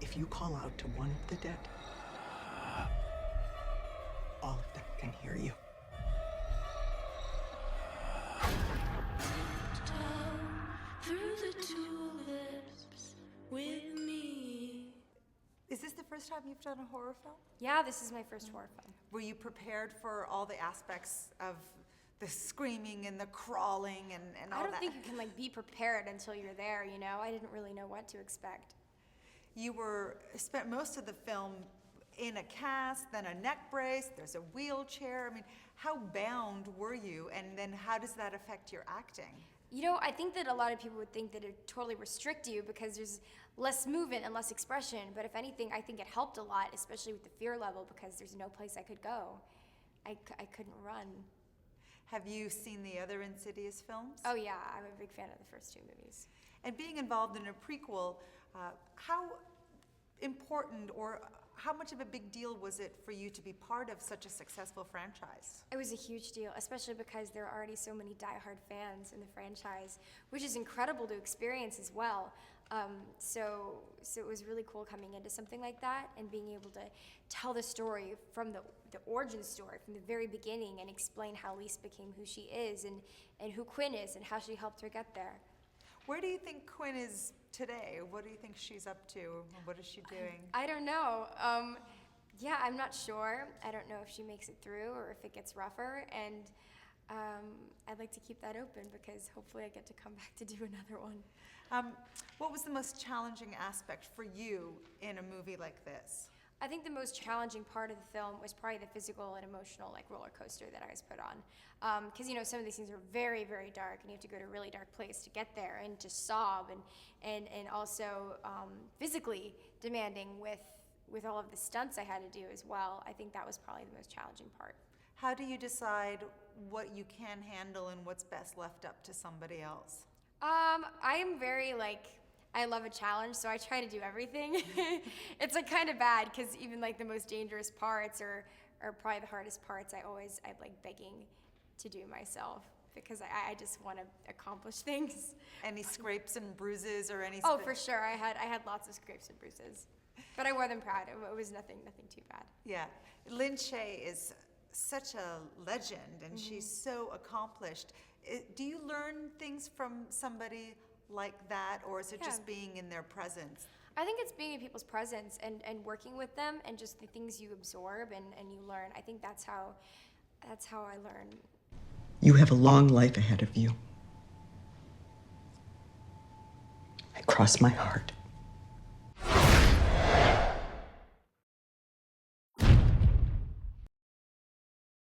If you call out to one of the dead, all of them can hear you. Through the tulips with me. Is this the first time you've done a horror film? Yeah, this is my first horror film. Were you prepared for all the aspects of the screaming and the crawling and all that? I don't think you can like be prepared until you're there, you know? I didn't really know what to expect. You spent most of the film in a cast, then a neck brace, there's a wheelchair. I mean, how bound were you, and then how does that affect your acting? You know, I think that a lot of people would think that it totally restrict you because there's less movement and less expression, but if anything, I think it helped a lot, especially with the fear level, because there's no place I could go. I couldn't run. Have you seen the other Insidious films? Oh yeah, I'm a big fan of the first two movies. And being involved in a prequel, how important or how much of a big deal was it for you to be part of such a successful franchise? It was a huge deal, especially because there are already so many diehard fans in the franchise, which is incredible to experience as well. So it was really cool coming into something like that and being able to tell the story from the origin story, from the very beginning, and explain how Lisa became who she is and who Quinn is and how she helped her get there. Where do you think Quinn is today? What do you think she's up to? What is she doing? I don't know. Yeah, I'm not sure. I don't know if she makes it through or if it gets rougher, and I'd like to keep that open because hopefully I get to come back to do another one. What was the most challenging aspect for you in a movie like this? I think the most challenging part of the film was probably the physical and emotional like roller coaster that I was put on. Because you know, some of these scenes are very, very dark, and you have to go to a really dark place to get there and to sob, and also physically demanding with all of the stunts I had to do as well. I think that was probably the most challenging part. How do you decide what you can handle and what's best left up to somebody else? I am very I love a challenge, so I try to do everything. It's like kind of bad because even like the most dangerous parts are probably the hardest parts. I'm like begging to do myself because I just want to accomplish things. Any scrapes and bruises or any? Oh, for sure. I had lots of scrapes and bruises, but I wore them proud. It was nothing too bad. Yeah, Lin Shaye is such a legend, and she's so accomplished. Do you learn things from somebody like that, or is it just being in their presence? I think it's being in people's presence and working with them and just the things you absorb and you learn. I think that's how I learn. You have a long life ahead of you. I cross my heart.